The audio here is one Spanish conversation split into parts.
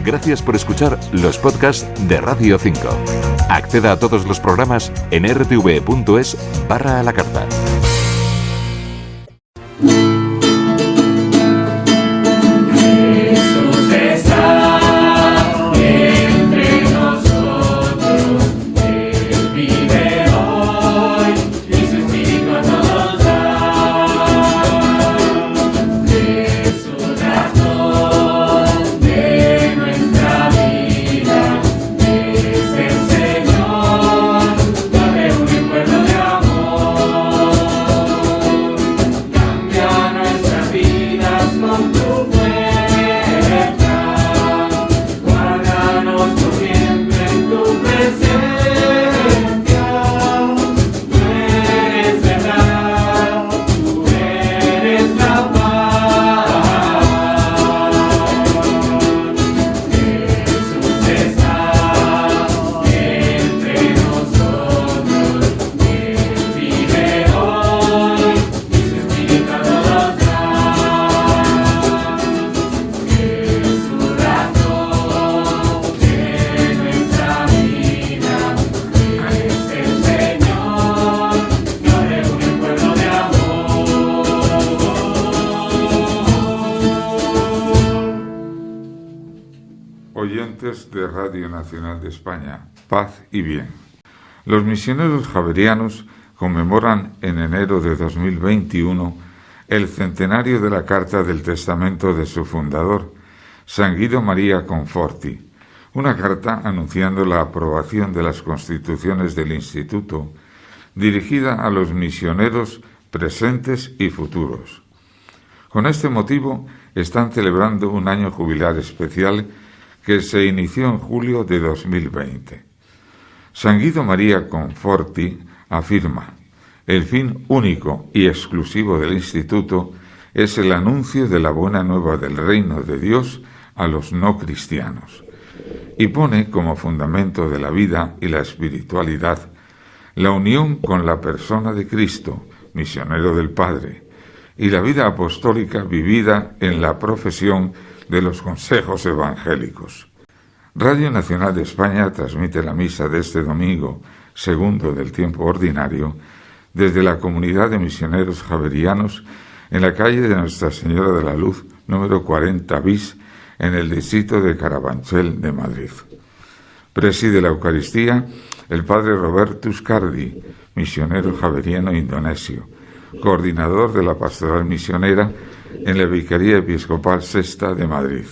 Gracias por escuchar los podcasts de Radio 5. Acceda a todos los programas en rtv.es/a la carta. Oyentes de Radio Nacional de España, paz y bien. Los misioneros javerianos conmemoran en enero de 2021 el centenario de la Carta del Testamento de su fundador, San Guido María Conforti, una carta anunciando la aprobación de las constituciones del Instituto, dirigida a los misioneros presentes y futuros. Con este motivo están celebrando un año jubilar especial que se inició en julio de 2020. San Guido María Conforti afirma: el fin único y exclusivo del Instituto es el anuncio de la buena nueva del reino de Dios a los no cristianos, y pone como fundamento de la vida y la espiritualidad la unión con la persona de Cristo, misionero del Padre, y la vida apostólica vivida en la profesión de los consejos evangélicos. Radio Nacional de España transmite la misa de este domingo, segundo del tiempo ordinario, desde la comunidad de misioneros javerianos en la calle de Nuestra Señora de la Luz, número 40 bis, en el distrito de Carabanchel de Madrid. Preside la Eucaristía el padre Robertus Cardi, misionero javeriano indonesio, coordinador de la pastoral misionera en la Vicaría Episcopal Sexta de Madrid.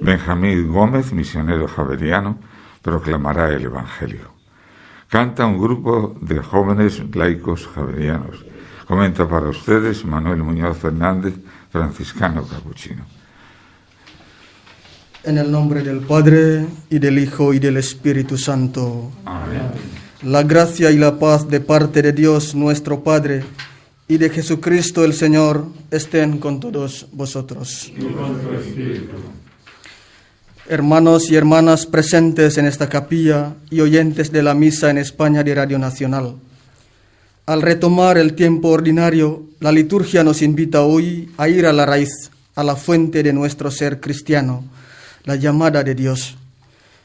Benjamín Gómez, misionero javeriano, proclamará el Evangelio. Canta un grupo de jóvenes laicos javerianos. Comenta para ustedes Manuel Muñoz Fernández, franciscano capuchino. En el nombre del Padre, y del Hijo, y del Espíritu Santo. Amén. La gracia y la paz de parte de Dios nuestro Padre y de Jesucristo el Señor estén con todos vosotros. Y con tu espíritu. Hermanos y hermanas presentes en esta capilla y oyentes de la misa en España de Radio Nacional, al retomar el tiempo ordinario, la liturgia nos invita hoy a ir a la raíz, a la fuente de nuestro ser cristiano, la llamada de Dios.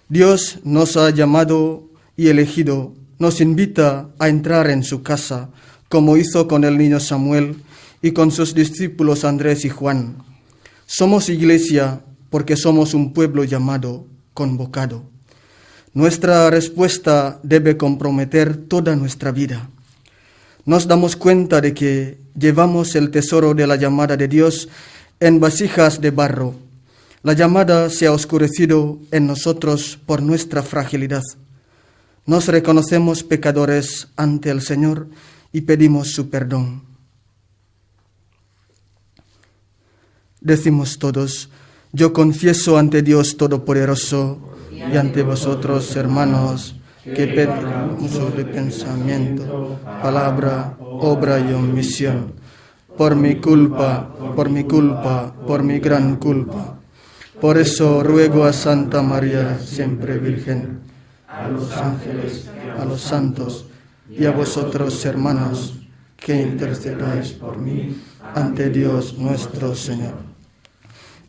Dios nos ha llamado y elegido, nos invita a entrar en su casa, como hizo con el niño Samuel y con sus discípulos Andrés y Juan. Somos iglesia porque somos un pueblo llamado, convocado. Nuestra respuesta debe comprometer toda nuestra vida. Nos damos cuenta de que llevamos el tesoro de la llamada de Dios en vasijas de barro. La llamada se ha oscurecido en nosotros por nuestra fragilidad. Nos reconocemos pecadores ante el Señor y pedimos su perdón. Decimos todos: yo confieso ante Dios Todopoderoso y ante vosotros, hermanos, que pecamos de pensamiento, palabra, obra y omisión, por mi culpa, por mi gran culpa. Por eso ruego a Santa María, siempre Virgen, a los ángeles, a los santos y a vosotros, hermanos, que intercedáis por mí ante Dios nuestro Señor.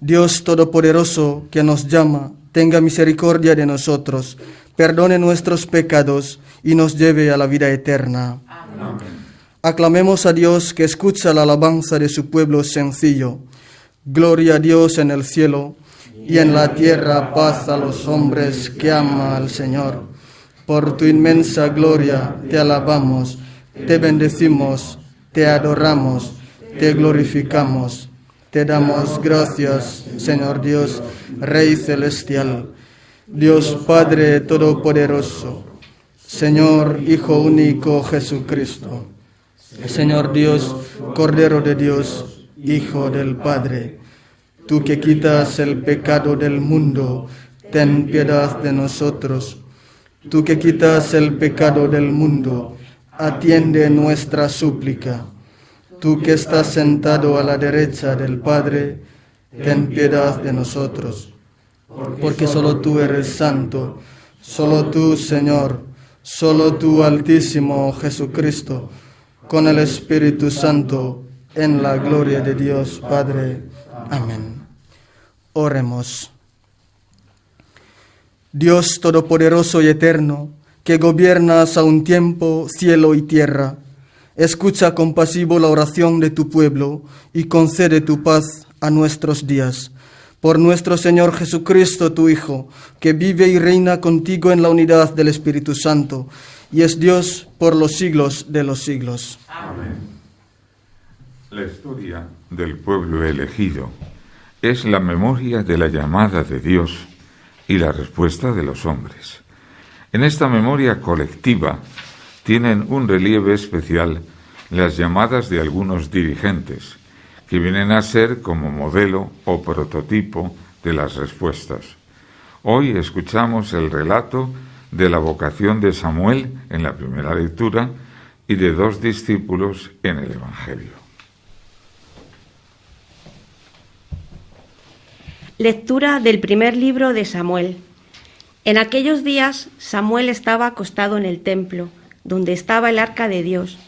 Dios Todopoderoso, que nos llama, tenga misericordia de nosotros, perdone nuestros pecados y nos lleve a la vida eterna. Amén. Aclamemos a Dios, que escucha la alabanza de su pueblo sencillo. Gloria a Dios en el cielo, y en la tierra paz a los hombres que aman al Señor. Por tu inmensa gloria te alabamos, te bendecimos, te adoramos, te glorificamos. Te damos gracias, Señor Dios, Rey celestial, Dios Padre todopoderoso, Señor Hijo único Jesucristo, Señor Dios, Cordero de Dios, Hijo del Padre. Tú que quitas el pecado del mundo, ten piedad de nosotros. Tú que quitas el pecado del mundo, atiende nuestra súplica. Tú que estás sentado a la derecha del Padre, ten piedad de nosotros. Porque solo tú eres santo, solo tú, Señor, solo tú, Altísimo Jesucristo, con el Espíritu Santo, en la gloria de Dios Padre. Amén. Oremos. Dios Todopoderoso y Eterno, que gobiernas a un tiempo cielo y tierra, escucha compasivo la oración de tu pueblo y concede tu paz a nuestros días. Por nuestro Señor Jesucristo, tu Hijo, que vive y reina contigo en la unidad del Espíritu Santo, y es Dios por los siglos de los siglos. Amén. La historia del pueblo elegido es la memoria de la llamada de Dios y la respuesta de los hombres. En esta memoria colectiva tienen un relieve especial las llamadas de algunos dirigentes, que vienen a ser como modelo o prototipo de las respuestas. Hoy escuchamos el relato de la vocación de Samuel en la primera lectura y de 2 discípulos en el Evangelio. Lectura del primer libro de Samuel. En aquellos días Samuel estaba acostado en el templo, donde estaba el arca de Dios.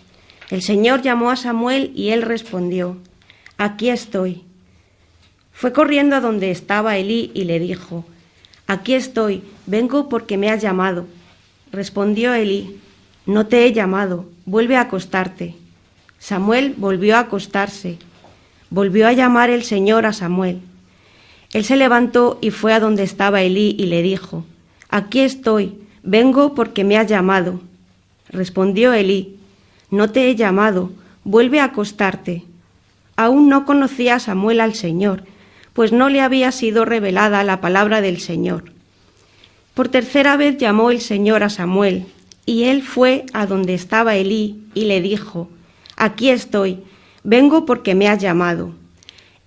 El Señor llamó a Samuel y él respondió: «Aquí estoy». Fue corriendo a donde estaba Elí y le dijo: «Aquí estoy, vengo porque me has llamado». Respondió Elí: «No te he llamado, vuelve a acostarte». Samuel volvió a acostarse. Volvió a llamar el Señor a Samuel. Él se levantó y fue a donde estaba Elí y le dijo: «Aquí estoy, vengo porque me has llamado». Respondió Elí: «No te he llamado, vuelve a acostarte». Aún no conocía Samuel al Señor, pues no le había sido revelada la palabra del Señor. Por tercera vez llamó el Señor a Samuel, y él fue a donde estaba Elí y le dijo: «Aquí estoy, vengo porque me has llamado».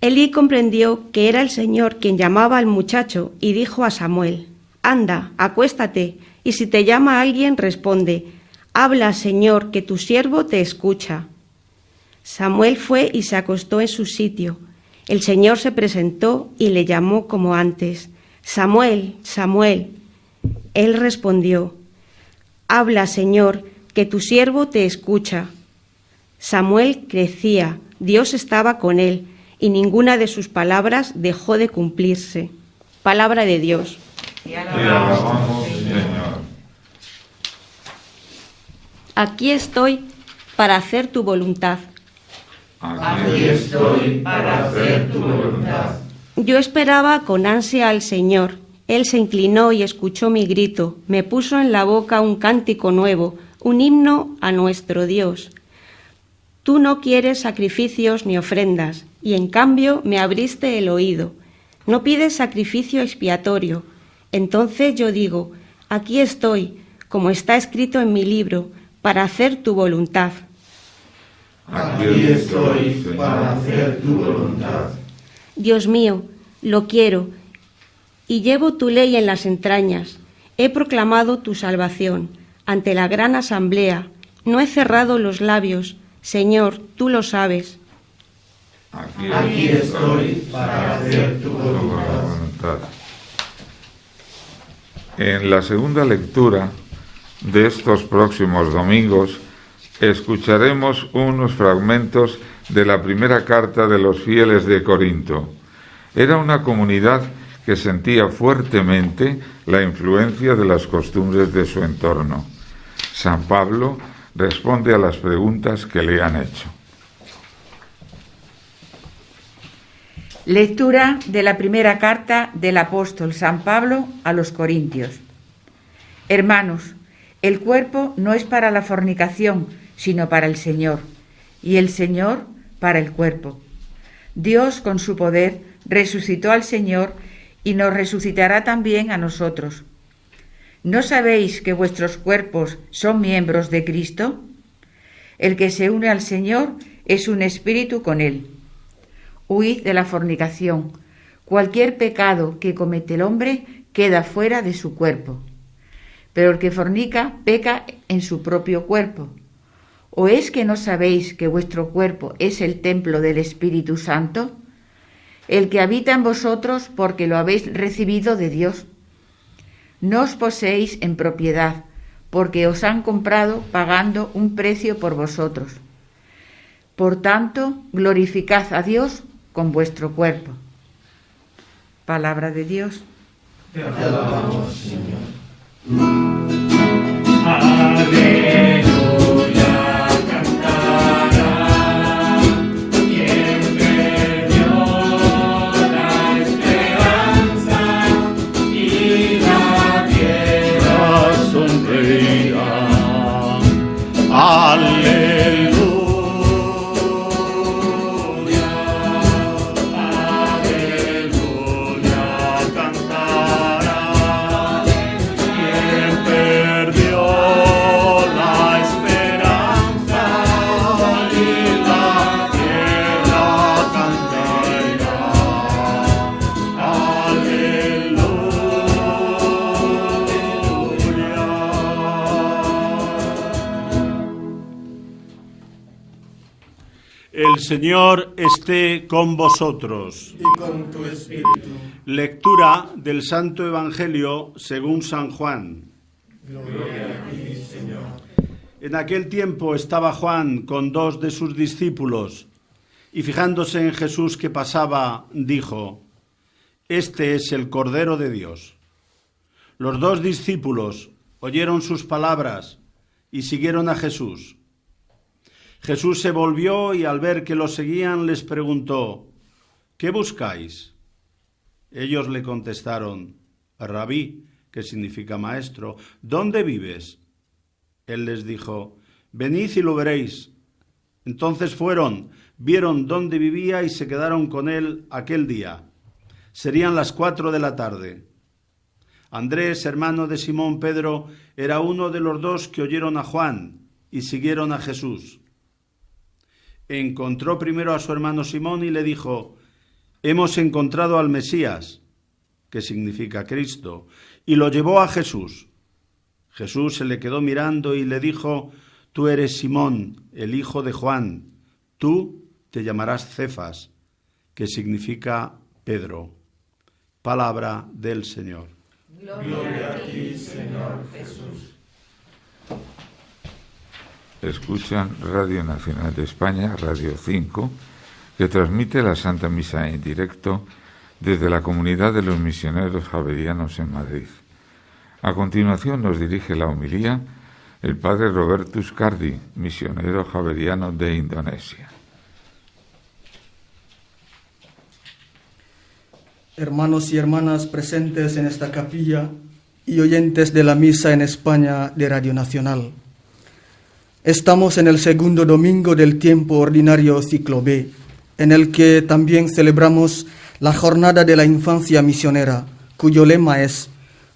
Elí comprendió que era el Señor quien llamaba al muchacho y dijo a Samuel: «Anda, acuéstate, y si te llama alguien, responde: Habla, Señor, que tu siervo te escucha». Samuel fue y se acostó en su sitio. El Señor se presentó y le llamó como antes: «Samuel, Samuel». Él respondió: «Habla, Señor, que tu siervo te escucha». Samuel crecía, Dios estaba con él, y ninguna de sus palabras dejó de cumplirse. Palabra de Dios. Te alabamos, Señor. Aquí estoy para hacer tu voluntad. Aquí estoy para hacer tu voluntad. Yo esperaba con ansia al Señor. Él se inclinó y escuchó mi grito. Me puso en la boca un cántico nuevo, un himno a nuestro Dios. Tú no quieres sacrificios ni ofrendas, y en cambio me abriste el oído. No pides sacrificio expiatorio. Entonces yo digo: aquí estoy, como está escrito en mi libro, para hacer tu voluntad. Aquí estoy para hacer tu voluntad. Dios mío, lo quiero, y llevo tu ley en las entrañas. He proclamado tu salvación ante la gran asamblea. No he cerrado los labios. Señor, tú lo sabes. Aquí estoy para hacer tu voluntad. En la segunda lectura de estos próximos domingos escucharemos unos fragmentos de la primera carta de los fieles de Corinto. Era una comunidad que sentía fuertemente la influencia de las costumbres de su entorno. San Pablo responde a las preguntas que le han hecho. Lectura de la primera carta del apóstol San Pablo a los Corintios. Hermanos, el cuerpo no es para la fornicación, sino para el Señor, y el Señor para el cuerpo. Dios, con su poder, resucitó al Señor y nos resucitará también a nosotros. ¿No sabéis que vuestros cuerpos son miembros de Cristo? El que se une al Señor es un espíritu con Él. Huid de la fornicación. Cualquier pecado que comete el hombre queda fuera de su cuerpo. Pero el que fornica peca en su propio cuerpo. ¿O es que no sabéis que vuestro cuerpo es el templo del Espíritu Santo, el que habita en vosotros porque lo habéis recibido de Dios? No os poseéis en propiedad, porque os han comprado pagando un precio por vosotros. Por tanto, glorificad a Dios con vuestro cuerpo. Palabra de Dios. Te alabamos, Señor. Aleluya, cantará quien perdió la esperanza y la tierra sonreirá. Aleluya. El Señor esté con vosotros. Y con tu espíritu. Lectura del Santo Evangelio según San Juan. Gloria a ti, Señor. En aquel tiempo estaba Juan con 2 de sus discípulos, y fijándose en Jesús que pasaba, dijo: Este es el Cordero de Dios. Los 2 discípulos oyeron sus palabras y siguieron a Jesús. Jesús se volvió y al ver que lo seguían les preguntó: ¿Qué buscáis? Ellos le contestaron: Rabí, que significa maestro, ¿dónde vives? Él les dijo: Venid y lo veréis. Entonces fueron, vieron dónde vivía y se quedaron con él aquel día. Serían las 4 de la tarde. Andrés, hermano de Simón Pedro, era uno de los 2 que oyeron a Juan y siguieron a Jesús. Encontró primero a su hermano Simón y le dijo: Hemos encontrado al Mesías, que significa Cristo, y lo llevó a Jesús. Jesús se le quedó mirando y le dijo: Tú eres Simón, el hijo de Juan, tú te llamarás Cefas, que significa Pedro. Palabra del Señor. Gloria a ti, Señor Jesús. Escuchan Radio Nacional de España, Radio 5, que transmite la Santa Misa en directo desde la Comunidad de los Misioneros Javerianos en Madrid. A continuación nos dirige la homilía el Padre Robertus Cardi, misionero javeriano de Indonesia. Hermanos y hermanas presentes en esta capilla y oyentes de la misa en España de Radio Nacional. Estamos en el segundo domingo del tiempo ordinario ciclo B, en el que también celebramos la jornada de la infancia misionera, cuyo lema es: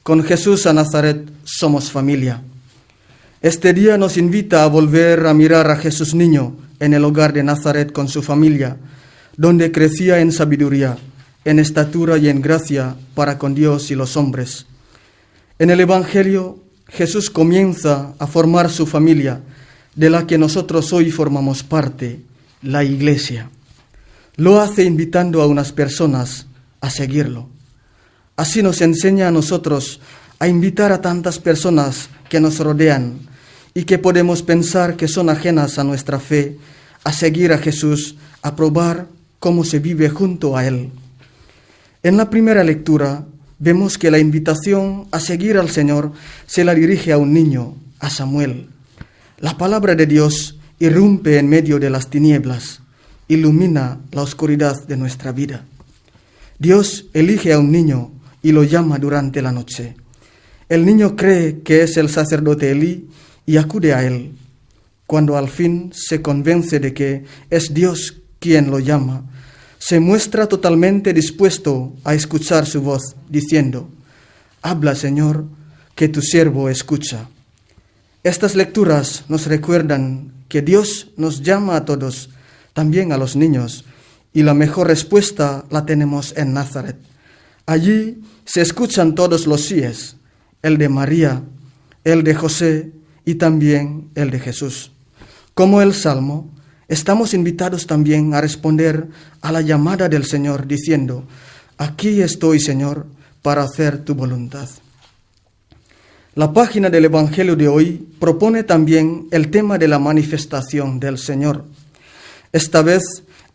Con Jesús a Nazaret somos familia. Este día nos invita a volver a mirar a Jesús niño en el hogar de Nazaret con su familia, donde crecía en sabiduría, en estatura y en gracia para con Dios y los hombres. En el Evangelio, Jesús comienza a formar su familia, de la que nosotros hoy formamos parte, la Iglesia. Lo hace invitando a unas personas a seguirlo. Así nos enseña a nosotros a invitar a tantas personas que nos rodean y que podemos pensar que son ajenas a nuestra fe, a seguir a Jesús, a probar cómo se vive junto a Él. En la primera lectura vemos que la invitación a seguir al Señor se la dirige a un niño, a Samuel. La palabra de Dios irrumpe en medio de las tinieblas, ilumina la oscuridad de nuestra vida. Dios elige a un niño y lo llama durante la noche. El niño cree que es el sacerdote Elí y acude a él. Cuando al fin se convence de que es Dios quien lo llama, se muestra totalmente dispuesto a escuchar su voz, diciendo: «Habla, Señor, que tu siervo escucha». Estas lecturas nos recuerdan que Dios nos llama a todos, también a los niños, y la mejor respuesta la tenemos en Nazaret. Allí se escuchan todos los síes, el de María, el de José y también el de Jesús. Como el Salmo, estamos invitados también a responder a la llamada del Señor diciendo: «Aquí estoy, Señor, para hacer tu voluntad». La página del Evangelio de hoy propone también el tema de la manifestación del Señor. Esta vez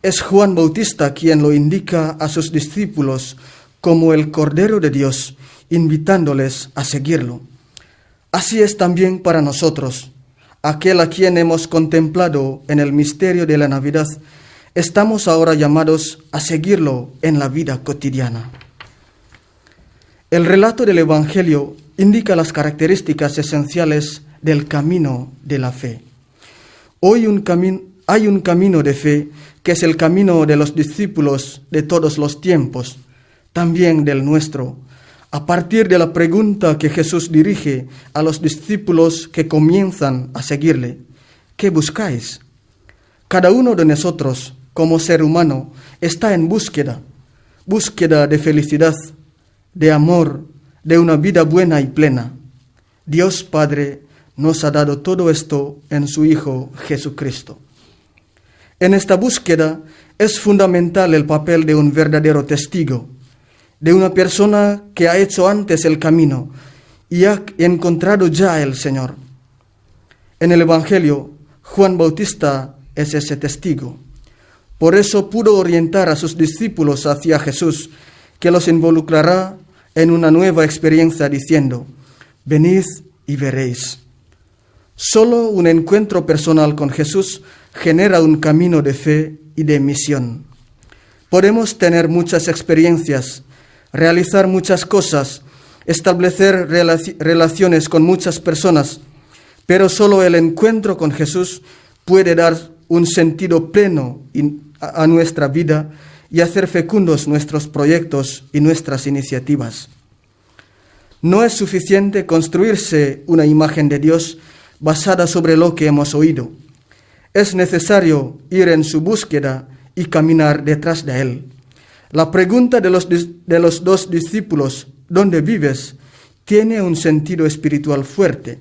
es Juan Bautista quien lo indica a sus discípulos como el Cordero de Dios, invitándoles a seguirlo. Así es también para nosotros, aquel a quien hemos contemplado en el misterio de la Navidad. Estamos ahora llamados a seguirlo en la vida cotidiana. El relato del Evangelio indica las características esenciales del camino de la fe. Hoy hay un camino de fe que es el camino de los discípulos de todos los tiempos, también del nuestro, a partir de la pregunta que Jesús dirige a los discípulos que comienzan a seguirle: ¿qué buscáis? Cada uno de nosotros, como ser humano, está en búsqueda de felicidad, de amor, de una vida buena y plena. Dios Padre nos ha dado todo esto en su Hijo Jesucristo. En esta búsqueda es fundamental el papel de un verdadero testigo, de una persona que ha hecho antes el camino y ha encontrado ya el Señor. En el Evangelio, Juan Bautista es ese testigo. Por eso pudo orientar a sus discípulos hacia Jesús, que los involucrará en una nueva experiencia diciendo: «Venid y veréis». Solo un encuentro personal con Jesús genera un camino de fe y de misión. Podemos tener muchas experiencias, realizar muchas cosas, establecer relaciones con muchas personas, pero solo el encuentro con Jesús puede dar un sentido pleno a nuestra vida y hacer fecundos nuestros proyectos y nuestras iniciativas. No es suficiente construirse una imagen de Dios basada sobre lo que hemos oído. Es necesario ir en su búsqueda y caminar detrás de Él. La pregunta de los dos discípulos, ¿dónde vives?, tiene un sentido espiritual fuerte.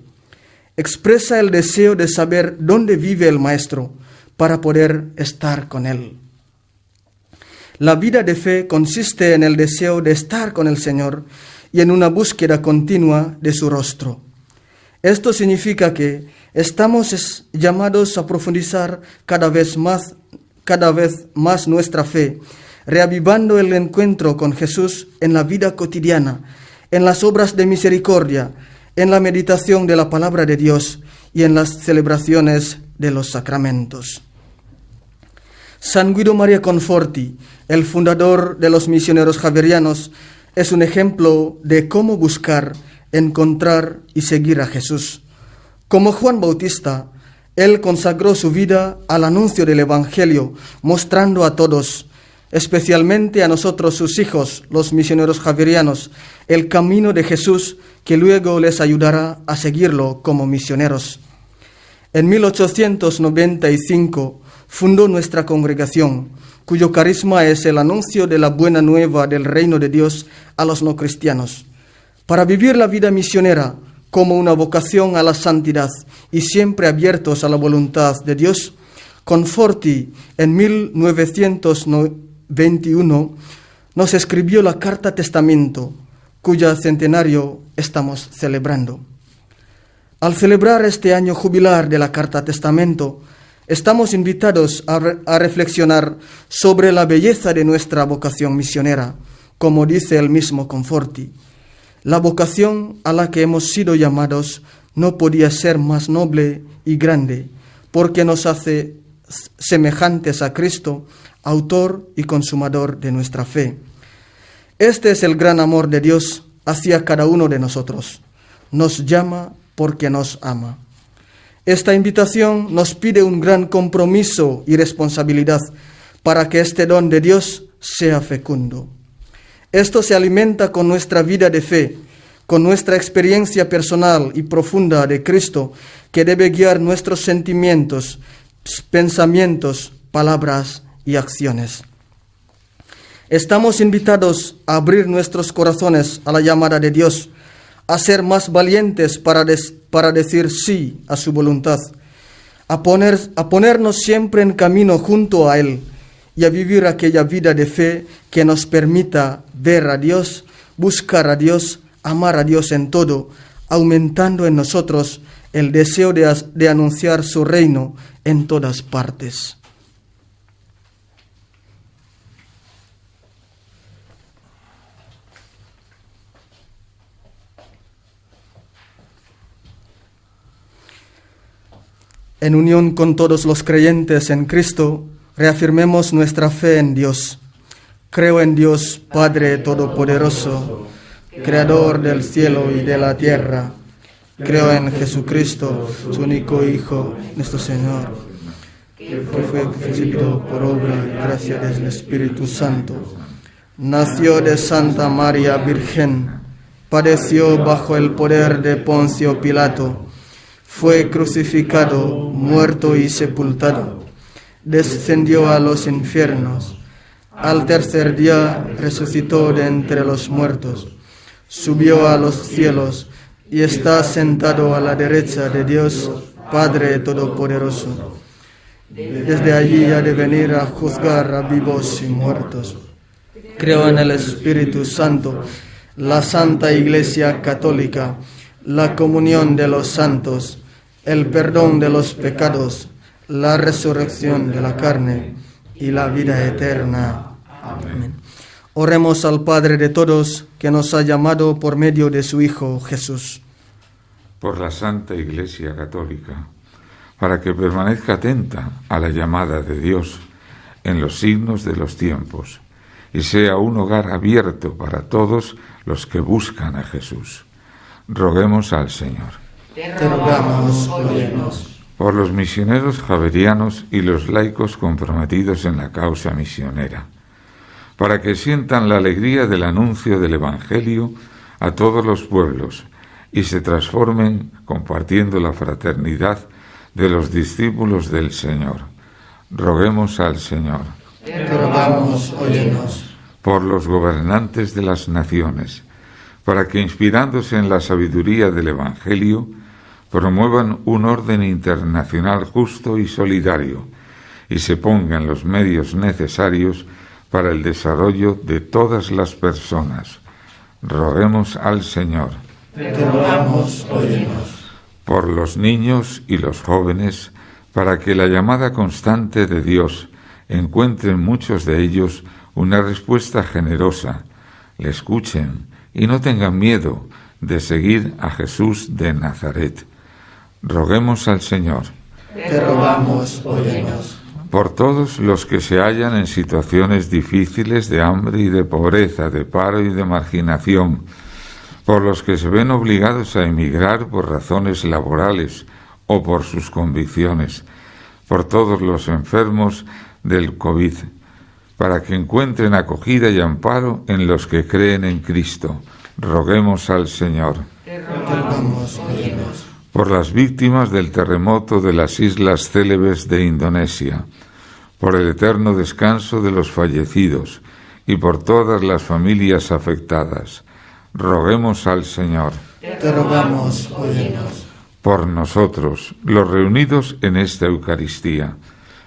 Expresa el deseo de saber dónde vive el Maestro para poder estar con Él. La vida de fe consiste en el deseo de estar con el Señor y en una búsqueda continua de su rostro. Esto significa que estamos llamados a profundizar cada vez más nuestra fe, reavivando el encuentro con Jesús en la vida cotidiana, en las obras de misericordia, en la meditación de la palabra de Dios y en las celebraciones de los sacramentos. San Guido Maria Conforti, el fundador de los misioneros javerianos, es un ejemplo de cómo buscar, encontrar y seguir a Jesús. Como Juan Bautista, él consagró su vida al anuncio del Evangelio, mostrando a todos, especialmente a nosotros sus hijos, los misioneros javerianos, el camino de Jesús que luego les ayudará a seguirlo como misioneros. En 1895 fundó nuestra congregación, cuyo carisma es el anuncio de la buena nueva del reino de Dios a los no cristianos. Para vivir la vida misionera como una vocación a la santidad y siempre abiertos a la voluntad de Dios, Conforti en 1921 nos escribió la Carta Testamento, cuyo centenario estamos celebrando. Al celebrar este año jubilar de la Carta Testamento, estamos invitados a reflexionar sobre la belleza de nuestra vocación misionera, como dice el mismo Conforti. La vocación a la que hemos sido llamados no podía ser más noble y grande, porque nos hace semejantes a Cristo, autor y consumador de nuestra fe. Este es el gran amor de Dios hacia cada uno de nosotros. Nos llama porque nos ama. Esta invitación nos pide un gran compromiso y responsabilidad para que este don de Dios sea fecundo. Esto se alimenta con nuestra vida de fe, con nuestra experiencia personal y profunda de Cristo, que debe guiar nuestros sentimientos, pensamientos, palabras y acciones. Estamos invitados a abrir nuestros corazones a la llamada de Dios, a ser más valientes para decir sí a su voluntad, a ponernos siempre en camino junto a Él y a vivir aquella vida de fe que nos permita ver a Dios, buscar a Dios, amar a Dios en todo, aumentando en nosotros el deseo de anunciar su reino en todas partes. En unión con todos los creyentes en Cristo, reafirmemos nuestra fe en Dios. Creo en Dios, Padre Todopoderoso, Creador del cielo y de la tierra. Creo en Jesucristo, su único Hijo, nuestro Señor, que fue concebido por obra y gracia del Espíritu Santo. Nació de Santa María Virgen, padeció bajo el poder de Poncio Pilato, fue crucificado, muerto y sepultado, descendió a los infiernos, al tercer día resucitó de entre los muertos, subió a los cielos y está sentado a la derecha de Dios, Padre Todopoderoso. Desde allí ha de venir a juzgar a vivos y muertos. Creo en el Espíritu Santo, la Santa Iglesia Católica, la comunión de los santos, el perdón de los pecados, la resurrección de la carne y la vida eterna. Amén. Oremos al Padre de todos, que nos ha llamado por medio de su Hijo Jesús. Por la Santa Iglesia Católica, para que permanezca atenta a la llamada de Dios en los signos de los tiempos y sea un hogar abierto para todos los que buscan a Jesús. Roguemos al Señor. Te rogamos, óyenos. Por los misioneros javerianos y los laicos comprometidos en la causa misionera, para que sientan la alegría del anuncio del Evangelio a todos los pueblos y se transformen compartiendo la fraternidad de los discípulos del Señor. Roguemos al Señor. Te rogamos, óyenos. Por los gobernantes de las naciones, para que inspirándose en la sabiduría del Evangelio, promuevan un orden internacional justo y solidario y se pongan los medios necesarios para el desarrollo de todas las personas. Roguemos al Señor. Te rogamos, óyenos. Por los niños y los jóvenes, para que la llamada constante de Dios encuentre en muchos de ellos una respuesta generosa, le escuchen y no tengan miedo de seguir a Jesús de Nazaret. Roguemos al Señor. Te rogamos, óyenos. Por todos los que se hallan en situaciones difíciles de hambre y de pobreza, de paro y de marginación, por los que se ven obligados a emigrar por razones laborales o por sus convicciones, por todos los enfermos del COVID, para que encuentren acogida y amparo en los que creen en Cristo. Roguemos al Señor. Te rogamos, óyenos. Por las víctimas del terremoto de las islas Célebes de Indonesia, por el eterno descanso de los fallecidos y por todas las familias afectadas. Roguemos al Señor. Te rogamos, óyenos. Por nosotros, los reunidos en esta Eucaristía,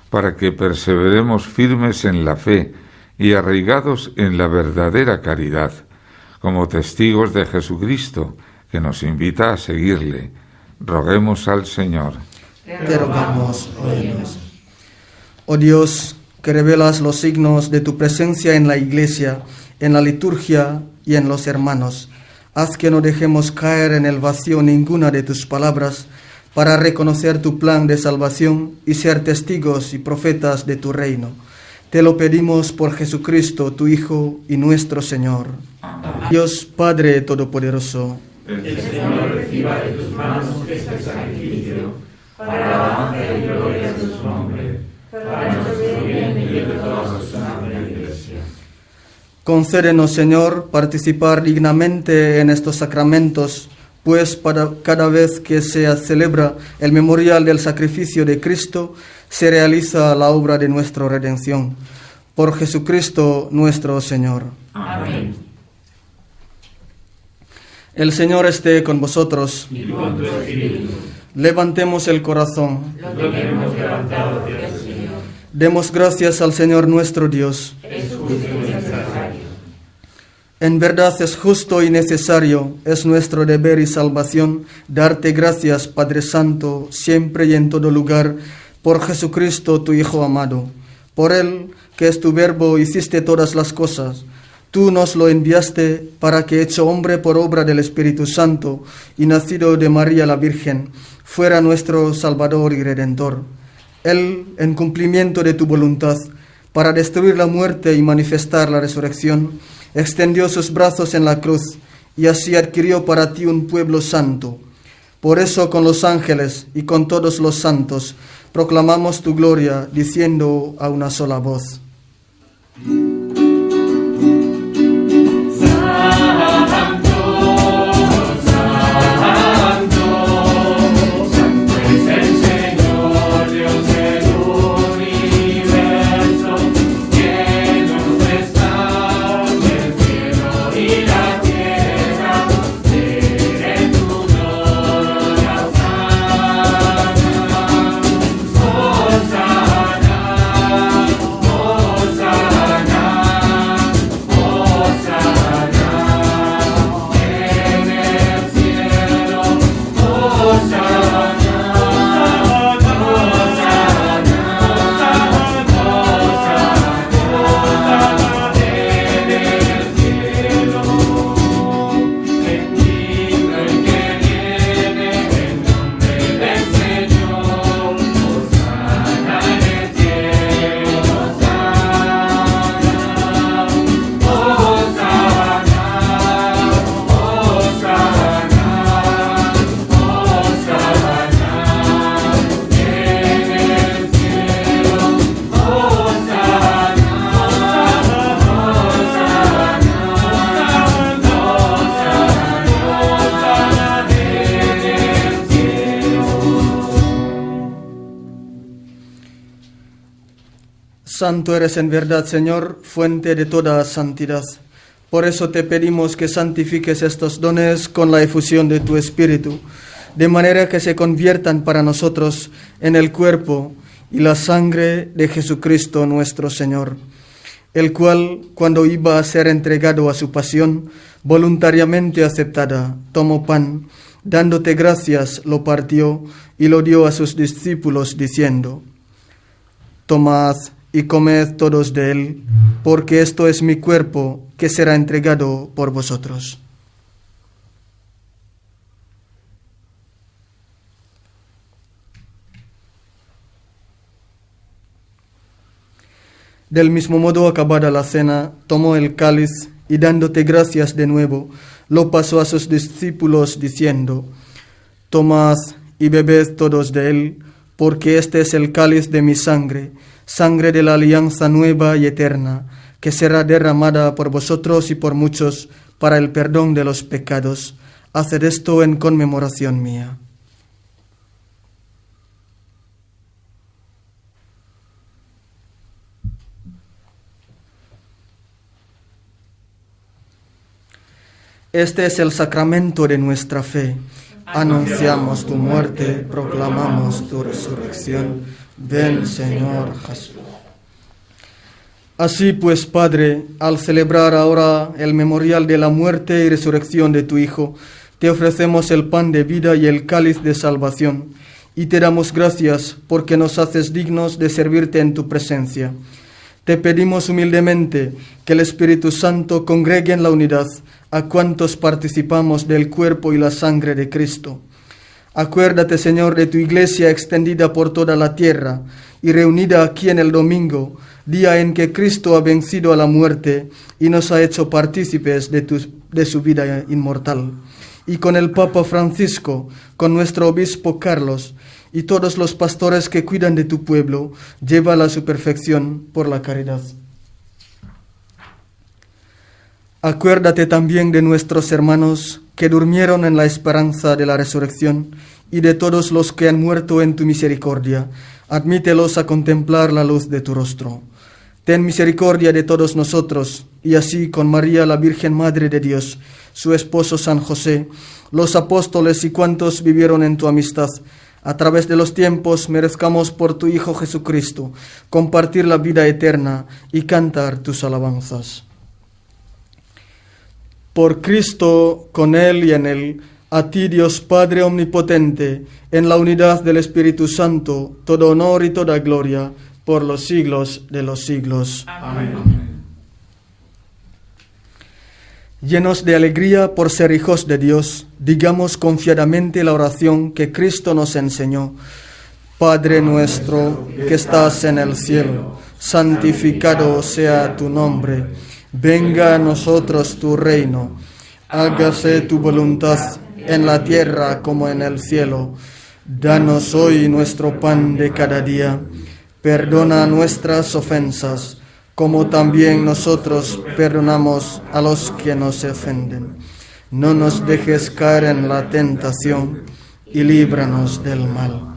para que perseveremos firmes en la fe y arraigados en la verdadera caridad, como testigos de Jesucristo, que nos invita a seguirle. Roguemos al Señor. Te rogamos, óyenos. Oh Dios, que revelas los signos de tu presencia en la Iglesia en la liturgia y en los hermanos. Haz que no dejemos caer en el vacío ninguna de tus palabras, para reconocer tu plan de salvación y ser testigos y profetas de tu reino. Te lo pedimos por Jesucristo, tu Hijo y nuestro Señor. Amén. Dios Padre Todopoderoso, el Señor reciba de tus manos este sacrificio, para alabanza y gloria de su nombre, para nuestro bien y de toda la santa Iglesia. Concédenos, Señor, participar dignamente en estos sacramentos, pues para cada vez que se celebra el memorial del sacrificio de Cristo, se realiza la obra de nuestra redención. Por Jesucristo nuestro Señor. Amén. El Señor esté con vosotros. Y con tu espíritu. Levantemos el corazón. Lo tenemos levantado hacia el Señor. Demos gracias al Señor nuestro Dios. Es justo y necesario. En verdad es justo y necesario, es nuestro deber y salvación, darte gracias, Padre Santo, siempre y en todo lugar, por Jesucristo, tu Hijo amado. Por Él, que es tu Verbo, hiciste todas las cosas. Tú nos lo enviaste para que, hecho hombre por obra del Espíritu Santo y nacido de María la Virgen, fuera nuestro Salvador y Redentor. Él, en cumplimiento de tu voluntad, para destruir la muerte y manifestar la resurrección, extendió sus brazos en la cruz y así adquirió para ti un pueblo santo. Por eso con los ángeles y con todos los santos proclamamos tu gloria, diciendo a una sola voz: Santo eres en verdad, Señor, fuente de toda santidad. Por eso te pedimos que santifiques estos dones con la efusión de tu Espíritu, de manera que se conviertan para nosotros en el cuerpo y la sangre de Jesucristo nuestro Señor, el cual, cuando iba a ser entregado a su pasión, voluntariamente aceptada, tomó pan, dándote gracias, lo partió y lo dio a sus discípulos, diciendo: Tomad y comed todos de él, porque esto es mi cuerpo, que será entregado por vosotros. Del mismo modo, acabada la cena, tomó el cáliz y dándote gracias de nuevo, lo pasó a sus discípulos, diciendo: Tomad y bebed todos de él, porque este es el cáliz de mi sangre, sangre de la alianza nueva y eterna, que será derramada por vosotros y por muchos para el perdón de los pecados. Haced esto en conmemoración mía. Este es el sacramento de nuestra fe. Anunciamos tu muerte, proclamamos tu resurrección. Ven, Señor Jesús. Así pues, Padre, al celebrar ahora el memorial de la muerte y resurrección de tu Hijo, te ofrecemos el pan de vida y el cáliz de salvación, y te damos gracias porque nos haces dignos de servirte en tu presencia. Te pedimos humildemente que el Espíritu Santo congregue en la unidad a cuantos participamos del cuerpo y la sangre de Cristo. Acuérdate, Señor, de tu Iglesia extendida por toda la tierra y reunida aquí en el domingo, día en que Cristo ha vencido a la muerte y nos ha hecho partícipes de su vida inmortal. Y con el Papa Francisco, con nuestro obispo Carlos y todos los pastores que cuidan de tu pueblo, llévala a su perfección por la caridad. Acuérdate también de nuestros hermanos que durmieron en la esperanza de la resurrección y de todos los que han muerto en tu misericordia. Admítelos a contemplar la luz de tu rostro. Ten misericordia de todos nosotros, y así con María, la Virgen Madre de Dios, su esposo San José, los apóstoles y cuantos vivieron en tu amistad, a través de los tiempos merezcamos por tu Hijo Jesucristo compartir la vida eterna y cantar tus alabanzas. Por Cristo, con Él y en Él, a ti, Dios Padre Omnipotente, en la unidad del Espíritu Santo, todo honor y toda gloria, por los siglos de los siglos. Amén. Llenos de alegría por ser hijos de Dios, digamos confiadamente la oración que Cristo nos enseñó. Padre nuestro, que estás en el cielo, santificado sea tu nombre. Venga a nosotros tu reino. Hágase tu voluntad en la tierra como en el cielo. Danos hoy nuestro pan de cada día. Perdona nuestras ofensas, como también nosotros perdonamos a los que nos ofenden. No nos dejes caer en la tentación y líbranos del mal.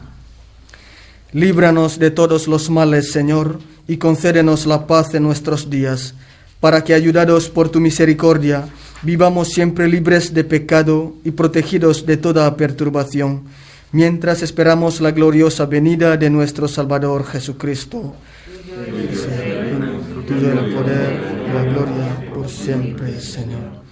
Líbranos de todos los males, Señor, y concédenos la paz en nuestros días, para que, ayudados por tu misericordia, vivamos siempre libres de pecado y protegidos de toda perturbación, mientras esperamos la gloriosa venida de nuestro Salvador Jesucristo. Tuyo el poder y la gloria por siempre, Señor.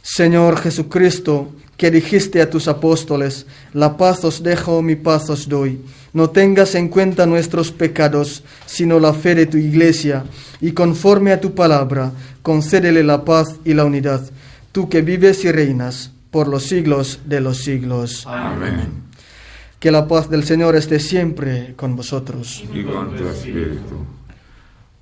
Señor Jesucristo, que dijiste a tus apóstoles, la paz os dejo, mi paz os doy. No tengas en cuenta nuestros pecados, sino la fe de tu Iglesia, y conforme a tu palabra, concédele la paz y la unidad, tú que vives y reinas por los siglos de los siglos. Amén. Que la paz del Señor esté siempre con vosotros. Y con tu espíritu.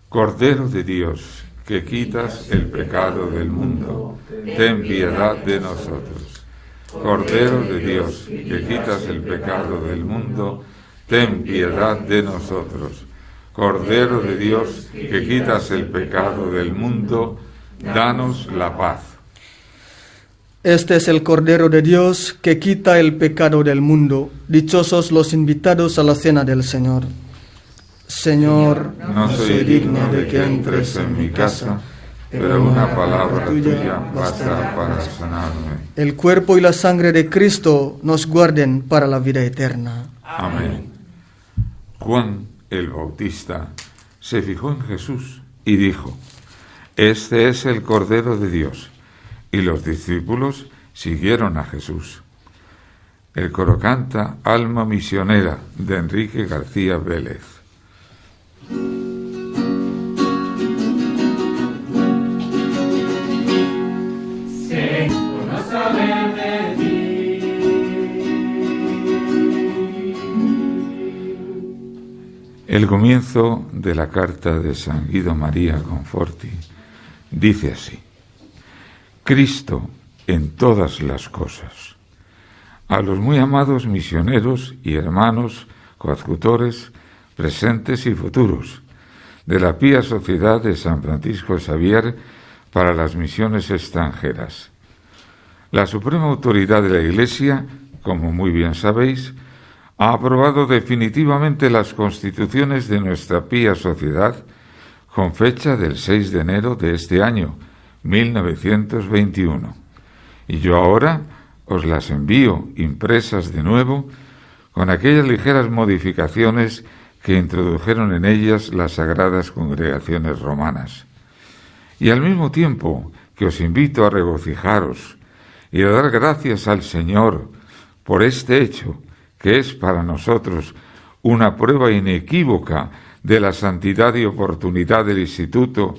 Cordero de Dios, que quitas el pecado del mundo, ten piedad de nosotros. Cordero de Dios, que quitas el pecado del mundo, ten piedad de nosotros. Cordero de Dios, que quitas el pecado del mundo, danos la paz. Este es el Cordero de Dios que quita el pecado del mundo. Dichosos los invitados a la cena del Señor. Señor, no soy digno de que entres en mi casa, pero una palabra tuya basta para sanarme. El cuerpo y la sangre de Cristo nos guarden para la vida eterna. Amén. Juan el Bautista se fijó en Jesús y dijo: Este es el Cordero de Dios. Y los discípulos siguieron a Jesús. El coro canta Alma misionera, de Enrique García Vélez. El comienzo de la carta de San Guido María Conforti dice así: Cristo en todas las cosas. A los muy amados misioneros y hermanos coadjutores, presentes y futuros, de la Pía Sociedad de San Francisco Xavier para las misiones extranjeras. La suprema autoridad de la Iglesia, como muy bien sabéis, ha aprobado definitivamente las constituciones de nuestra Pía Sociedad con fecha del 6 de enero de este año, 1921. Y yo ahora os las envío impresas de nuevo con aquellas ligeras modificaciones que introdujeron en ellas las sagradas congregaciones romanas. Y al mismo tiempo que os invito a regocijaros y a dar gracias al Señor por este hecho, que es para nosotros una prueba inequívoca de la santidad y oportunidad del instituto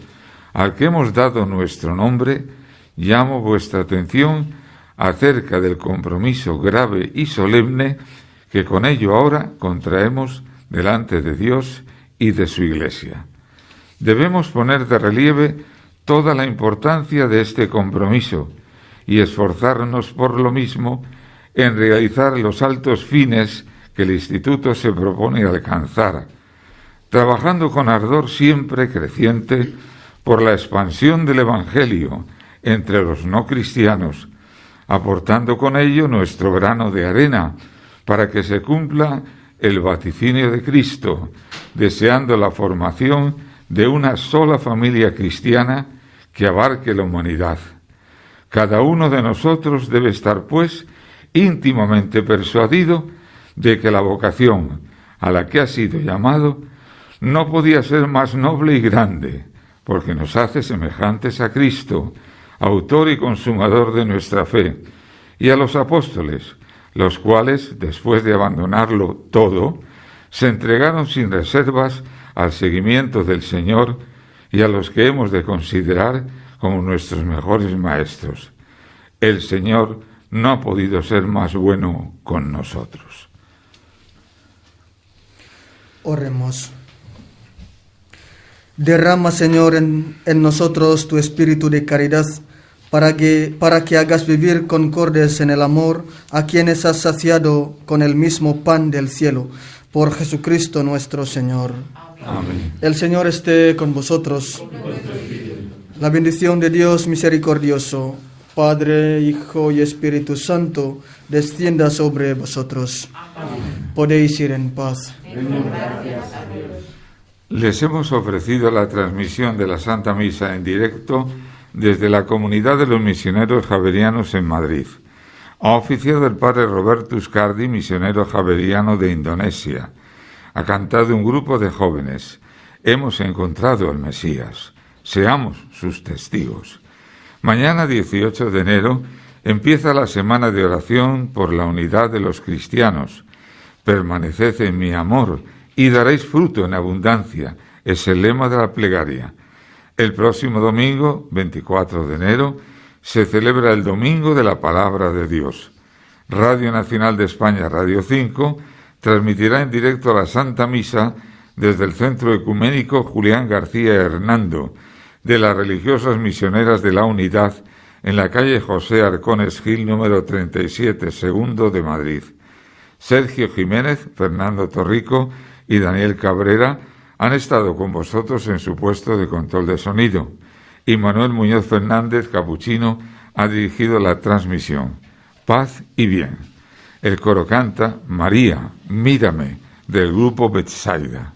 al que hemos dado nuestro nombre, llamo vuestra atención acerca del compromiso grave y solemne que con ello ahora contraemos delante de Dios y de su Iglesia. Debemos poner de relieve toda la importancia de este compromiso y esforzarnos por lo mismo en realizar los altos fines que el Instituto se propone alcanzar, trabajando con ardor siempre creciente por la expansión del Evangelio entre los no cristianos, aportando con ello nuestro grano de arena para que se cumpla el vaticinio de Cristo, deseando la formación de una sola familia cristiana que abarque la humanidad. Cada uno de nosotros debe estar, pues, íntimamente persuadido de que la vocación a la que ha sido llamado no podía ser más noble y grande, porque nos hace semejantes a Cristo, autor y consumador de nuestra fe, y a los apóstoles, los cuales, después de abandonarlo todo, se entregaron sin reservas al seguimiento del Señor y a los que hemos de considerar como nuestros mejores maestros. El Señor no ha podido ser más bueno con nosotros. Oremos. Derrama, Señor, en nosotros tu espíritu de caridad, para que hagas vivir concordes en el amor a quienes has saciado con el mismo pan del cielo, por Jesucristo nuestro Señor. Amén. El Señor esté con vosotros. La bendición de Dios misericordioso, Padre, Hijo y Espíritu Santo, descienda sobre vosotros. Amén. Podéis ir en paz. Les hemos ofrecido la transmisión de la Santa Misa en directo desde la Comunidad de los Misioneros Javerianos en Madrid. Ha oficiado el Padre Roberto Uscardi, misionero javeriano de Indonesia. Ha cantado un grupo de jóvenes. Hemos encontrado al Mesías. Seamos sus testigos. Mañana, 18 de enero, empieza la semana de oración por la unidad de los cristianos. Permaneced en mi amor y daréis fruto en abundancia. Es el lema de la plegaria. El próximo domingo, 24 de enero, se celebra el Domingo de la Palabra de Dios. Radio Nacional de España, Radio 5, transmitirá en directo la Santa Misa desde el Centro Ecuménico Julián García Hernando, de las Religiosas Misioneras de la Unidad, en la calle José Arcones Gil, número 37, segundo de Madrid. Sergio Jiménez, Fernando Torrico y Daniel Cabrera han estado con vosotros en su puesto de control de sonido, y Manuel Muñoz Fernández, capuchino, ha dirigido la transmisión. Paz y bien. El coro canta María, mírame, del grupo Betsaida.